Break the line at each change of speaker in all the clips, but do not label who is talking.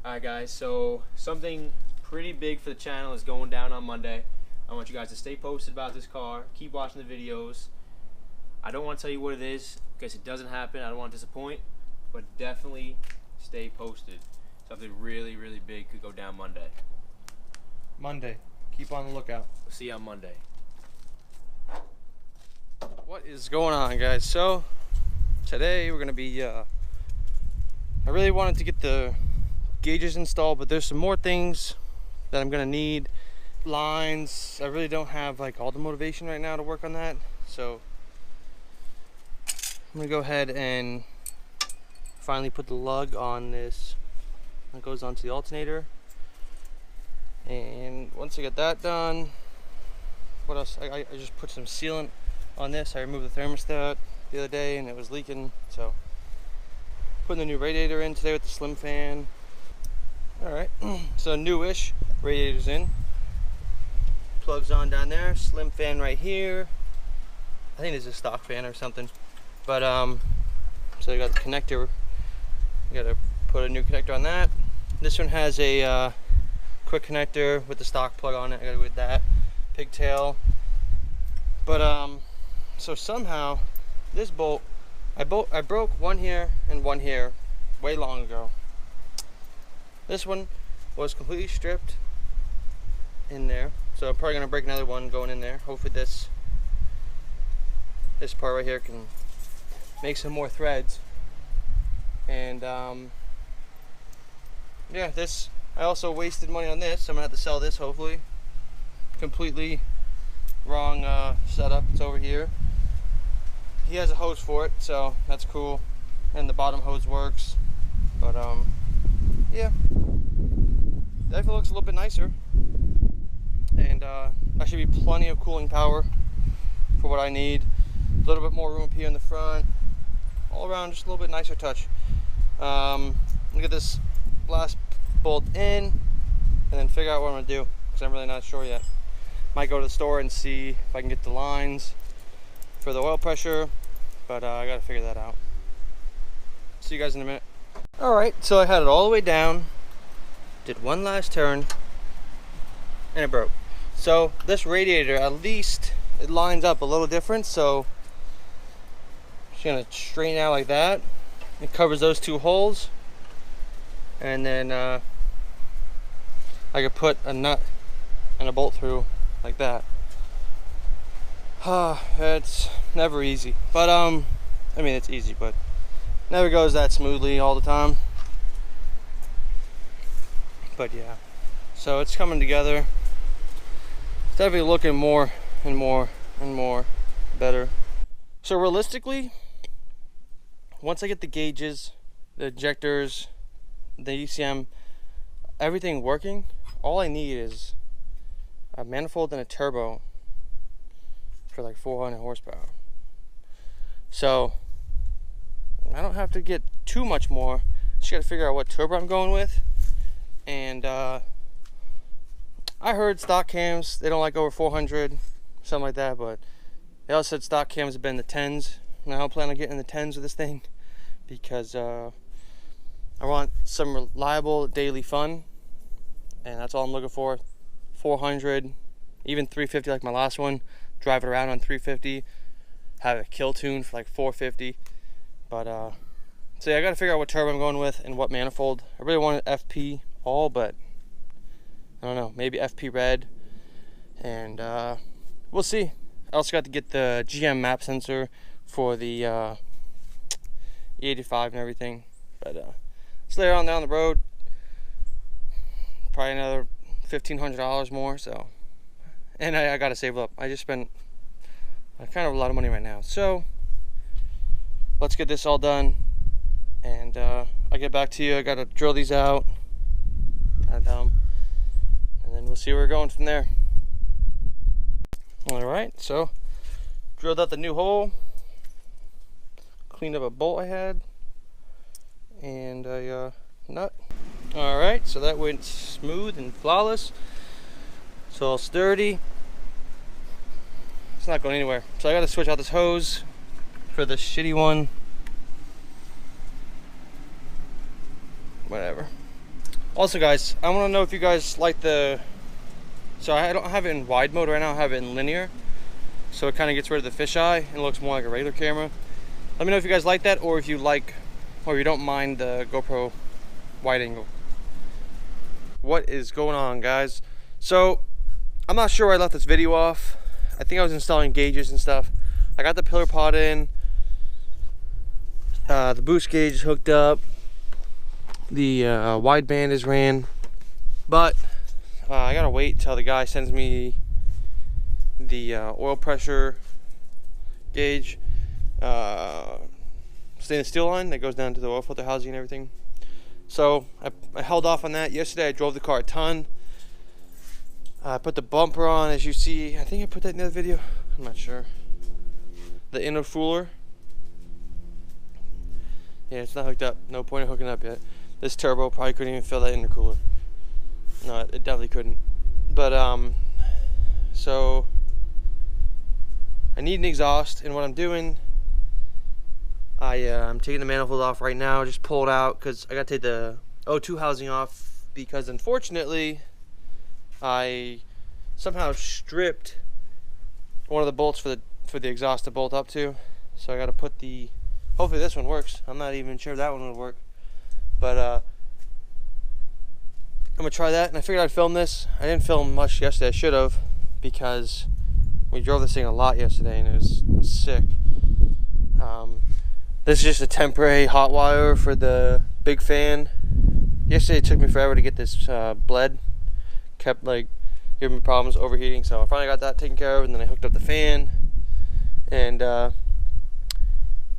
Alright guys, so something pretty big for the channel is going down on Monday. I want you guys to stay posted about this car. Keep watching the videos. I don't want to tell you what it is because it doesn't happen. I don't want to disappoint, but definitely stay posted. Something really, really big could go down Monday.
Monday. Keep on the lookout.
We'll see you on Monday.
What is going on, guys? So today we're gonna be I really wanted to get the gauges installed, but there's some more things that I'm gonna need. Lines. I really don't have like all the motivation right now to work on that, so I'm gonna go ahead and finally put the lug on this that goes onto the alternator. And once I get that done, what else? I just put some sealant on this. I removed the thermostat the other day and it was leaking, so putting the new radiator in today with the slim fan. Alright, so newish radiator's in. Plugs on down there, slim fan right here. I think it's a stock fan or something. But so you got the connector. You gotta put a new connector on that. This one has a quick connector with the stock plug on it. I gotta go with that. Pigtail. But so somehow this bolt, I broke one here and one here way long ago. This one was completely stripped in there, so I'm probably gonna break another one going in there. Hopefully this part right here can make some more threads. And yeah, this, I also wasted money on this, so I'm gonna have to sell this hopefully. Completely wrong setup. It's over here. He has a hose for it, so that's cool, and the bottom hose works. But yeah, definitely looks a little bit nicer, and that should be plenty of cooling power for what I need. A little bit more room up here in the front. All around, just a little bit nicer touch. Look at this last bolt in, and then figure out what I'm gonna do, because I'm really not sure yet. Might go to the store and see if I can get the lines for the oil pressure, but I gotta figure that out. See you guys in a minute. Alright, so I had it all the way down, did one last turn, and it broke. So this radiator, at least it lines up a little different, so I'm just gonna straighten out like that. It covers those two holes, and then I could put a nut and a bolt through like that. It's never easy, but I mean, it's easy, but never goes that smoothly all the time. But yeah, so it's coming together. It's definitely looking more and more and more better. So realistically, once I get the gauges, the injectors, the ECM, everything working, all I need is a manifold and a turbo for like 400 horsepower. So I don't have to get too much more. Just gotta figure out what turbo I'm going with. And I heard stock cams, they don't like over 400, something like that, but they also said stock cams have been the 10s. Now I plan on getting the 10s with this thing because I want some reliable daily fun, and that's all I'm looking for. 400, even 350 like my last one. Drive it around on 350, have a kill tune for like 450. But so yeah, I gotta figure out what turbo I'm going with and what manifold. I really wanted FP all, but I don't know, maybe FP red, and we'll see. I also got to get the GM map sensor for the E85 and everything, but it's later on down the road, probably another $1,500 more. So, and I gotta save up. I just spent kind of a lot of money right now, so let's get this all done, and I'll get back to you. I gotta drill these out, and then we'll see where we're going from there. Alright, so drilled out the new hole, cleaned up a bolt I had, and a nut. Alright, so that went smooth and flawless. It's all sturdy. It's not going anywhere. So I gotta switch out this hose for the shitty one. Whatever. Also guys, I want to know if you guys like the, so I don't have it in wide mode right now, I have it in linear, so it kind of gets rid of the fisheye and looks more like a regular camera. Let me know if you guys like that, or if you like, or you don't mind the GoPro wide angle. What is going on, guys? So I'm not sure where I left this video off. I think I was installing gauges and stuff. I got the pillar pod in, the boost gauge is hooked up, the wideband is ran, but I gotta wait till the guy sends me the oil pressure gauge, stainless steel line that goes down to the oil filter housing and everything. So I held off on that. Yesterday I drove the car a ton. I put the bumper on, as you see. I think I put that in the other video, I'm not sure. The intercooler, yeah, it's not hooked up. No point in hooking up yet. This turbo probably couldn't even fill that intercooler. No, it definitely couldn't. But so I need an exhaust, and what I'm doing, I'm taking the manifold off right now. Just pull it out because I got to take the O2 housing off, because unfortunately I somehow stripped one of the bolts for the exhaust to bolt up to. So I got to put the, hopefully this one works. I'm not even sure that one would work, but I'm gonna try that. And I figured I'd film this. I didn't film much yesterday. I should have, because we drove this thing a lot yesterday and it was sick. This is just a temporary hot wire for the big fan. Yesterday it took me forever to get this bled. Kept like giving me problems overheating, so I finally got that taken care of, and then I hooked up the fan, and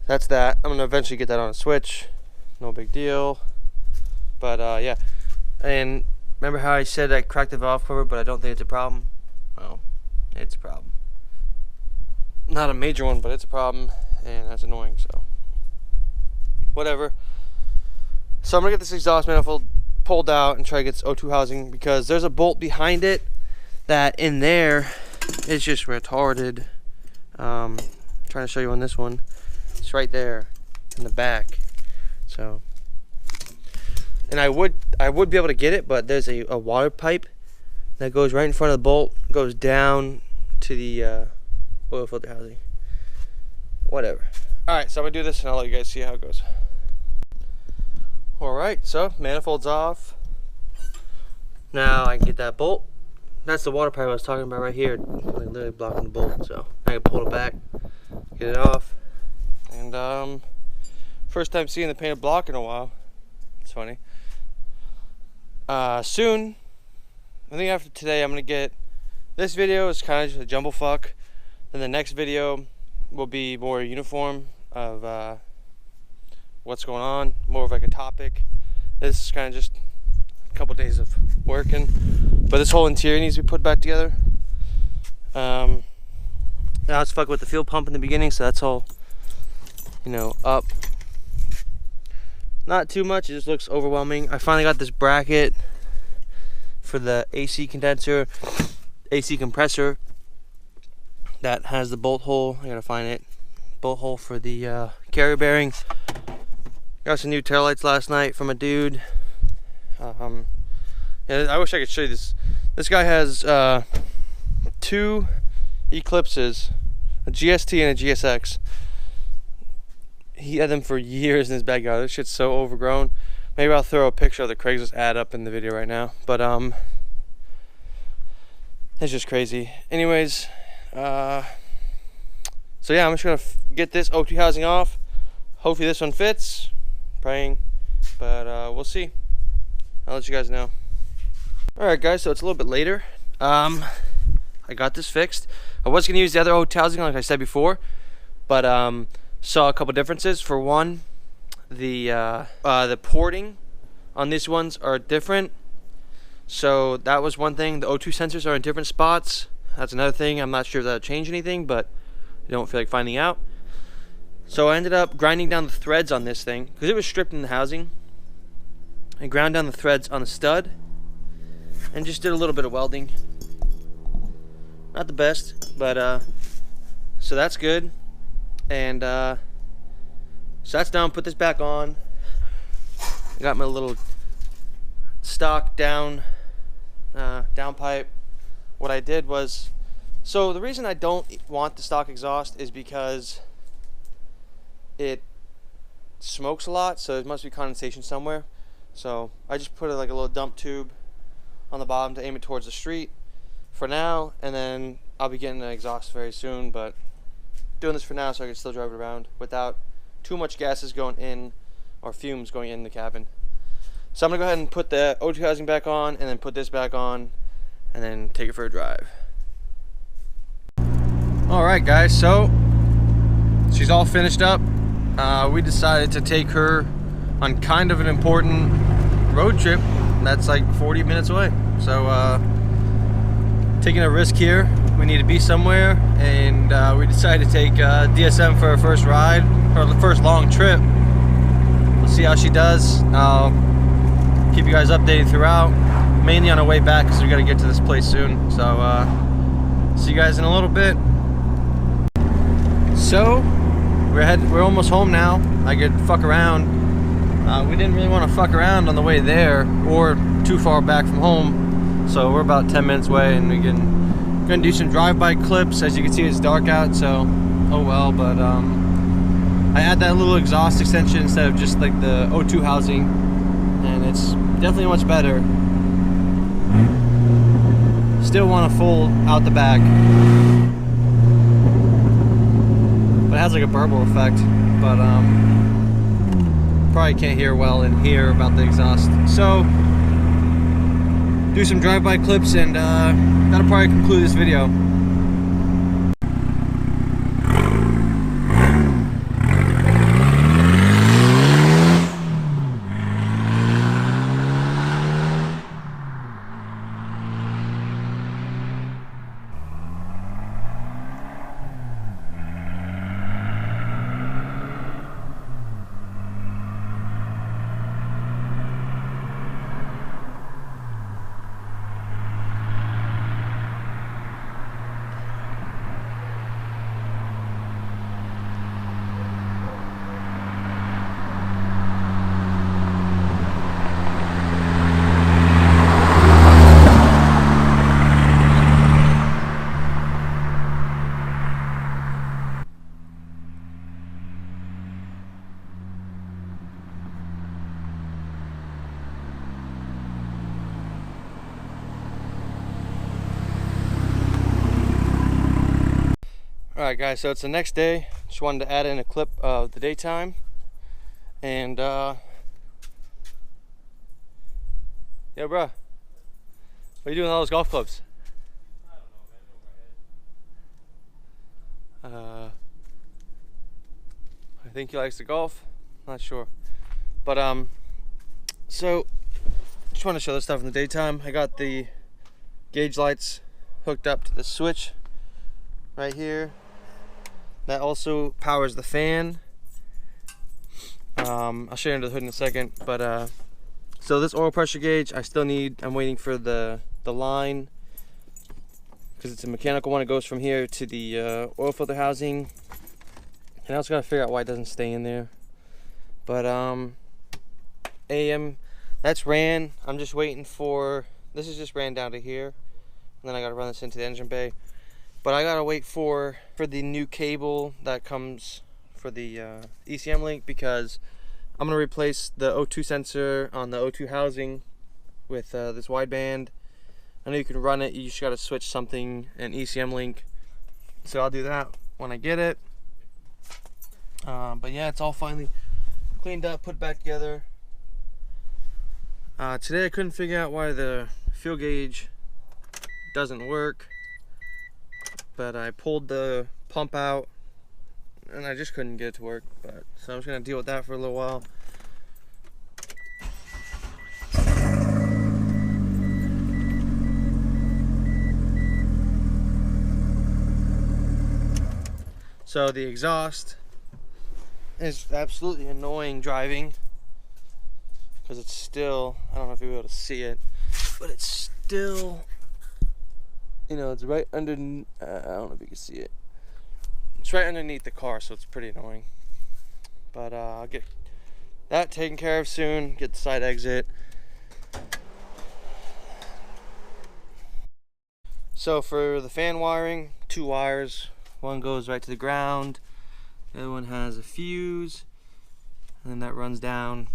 that's that. I'm gonna eventually get that on a switch, no big deal. But yeah, and remember how I said I cracked the valve cover, but I don't think it's a problem? Well, it's a problem. Not a major one, but it's a problem, and that's annoying, so whatever. So I'm gonna get this exhaust manifold pulled out and try to get this O2 housing, because there's a bolt behind it that in there is just retarded. I'm trying to show you on this one. It's right there in the back. So, and I would be able to get it, but there's a water pipe that goes right in front of the bolt, goes down to the oil filter housing. Whatever. Alright, so I'm gonna do this and I'll let you guys see how it goes. Alright, so manifold's off. Now I can get that bolt. That's the water pipe I was talking about right here, like literally blocking the bolt. So I can pull it back, get it off. And first time seeing the painted block in a while. It's funny. Soon, I think after today, I'm gonna get, this video is kind of just a jumble fuck. Then the next video will be more uniform of what's going on, more of like a topic. This is kind of just a couple days of working, but this whole interior needs to be put back together. Now let's fuck with the fuel pump in the beginning, so that's all, you know, up. Not too much, it just looks overwhelming. I finally got this bracket for the AC condenser, AC compressor, that has the bolt hole. I gotta find it. Bolt hole for the carrier bearing. Got some new taillights last night from a dude. Yeah, I wish I could show you this. This guy has two Eclipses, a GST and a GSX. He had them for years in his backyard. This shit's so overgrown. Maybe I'll throw a picture of the Craigslist ad up in the video right now. But it's just crazy. Anyways, so yeah, I'm just gonna get this O2 housing off. Hopefully this one fits. Praying, but we'll see. I'll let you guys know. Alright guys, so it's a little bit later. I got this fixed. I was gonna use the other O2 housing like I said before, but saw a couple differences. For one, the porting on these ones are different. So that was one thing. The O2 sensors are in different spots. That's another thing. I'm not sure if that'll change anything, but I don't feel like finding out. So I ended up grinding down the threads on this thing because it was stripped in the housing. I ground down the threads on the stud and just did a little bit of welding. Not the best, but so that's good. And so that's done. Put this back on. I got my little stock down pipe, what I did was, so the reason I don't want the stock exhaust is because it smokes a lot, so there must be condensation somewhere. So I just put like a little dump tube on the bottom to aim it towards the street for now, and then I'll be getting an exhaust very soon, but doing this for now so I can still drive it around without too much gases going in or fumes going in the cabin. So I'm gonna go ahead and put the O2 housing back on, and then put this back on, and then take it for a drive. Alright guys, so she's all finished up. We decided to take her on kind of an important road trip that's like 40 minutes away. So taking a risk here. We need to be somewhere, and we decided to take DSM for her first ride, or the first long trip. We'll see how she does. I'll keep you guys updated throughout, mainly on our way back because we got to get to this place soon. So see you guys in a little bit. So we're almost home now. I could fuck around. We didn't really want to fuck around on the way there or too far back from home, so we're about 10 minutes away, and gonna do some drive-by clips. As you can see, it's dark out, so oh well. But I add that little exhaust extension instead of just like the O2 housing, and it's definitely much better. Still want to fold out the back, but it has like a burble effect. But probably can't hear well in here about the exhaust. So do some drive-by clips, and that'll probably conclude this video. Alright guys, so it's the next day. Just wanted to add in a clip of the daytime. And yo bro, what are you doing with all those golf clubs? I don't know, man. I think he likes to golf. Not sure. But so just want to show this stuff in the daytime. I got the gauge lights hooked up to the switch right here. That also powers the fan. I'll show you under the hood in a second. But so this oil pressure gauge, I'm waiting for the line, because it's a mechanical one. It goes from here to the oil filter housing, and I also gotta figure out why it doesn't stay in there. But AM, that's ran. I'm just waiting for, this is just ran down to here, and then I gotta run this into the engine bay. But I gotta wait for the new cable that comes for the ECM link, because I'm gonna replace the O2 sensor on the O2 housing with this wideband. I know you can run it, you just gotta switch something, an ECM link. So I'll do that when I get it. But yeah, it's all finally cleaned up, put back together. Today I couldn't figure out why the fuel gauge doesn't work, but I pulled the pump out and I just couldn't get it to work. But so I'm just gonna deal with that for a little while. So the exhaust is absolutely annoying driving, because it's still, I don't know if you'll be able to see it, but it's still, you know, it's right under, I don't know if you can see it. It's right underneath the car, so it's pretty annoying. But I'll get that taken care of soon, get the side exit. So for the fan wiring, 2 wires. One goes right to the ground. The other one has a fuse, and then that runs down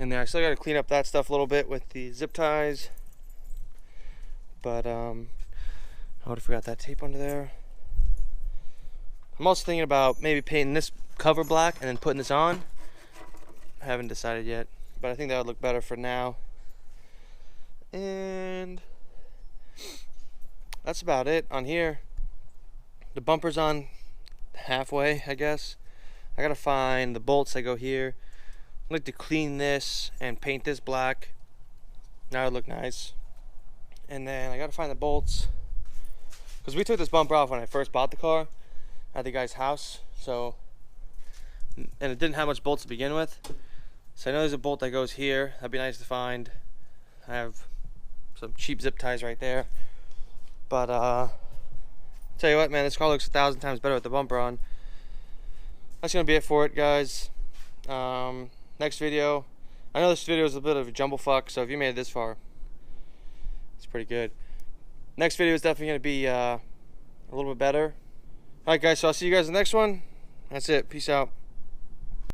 in there. I still got to clean up that stuff a little bit with the zip ties. But I would have forgot that tape under there. I'm also thinking about maybe painting this cover black and then putting this on. I haven't decided yet, but I think that would look better for now. And that's about it on here. The bumper's on halfway, I guess. I gotta find the bolts that go here. I'd like to clean this and paint this black. Now it would look nice. And then I gotta find the bolts, because we took this bumper off when I first bought the car at the guy's house. So, and it didn't have much bolts to begin with. So I know there's a bolt that goes here. That'd be nice to find. I have some cheap zip ties right there. But tell you what, man, this car looks 1,000 times better with the bumper on. That's gonna be it for it, guys. Next video. I know this video is a bit of a jumble fuck, so if you made it this far, it's pretty good. Next video is definitely gonna be a little bit better. Alright guys, so I'll see you guys in the next one. That's it. Peace out.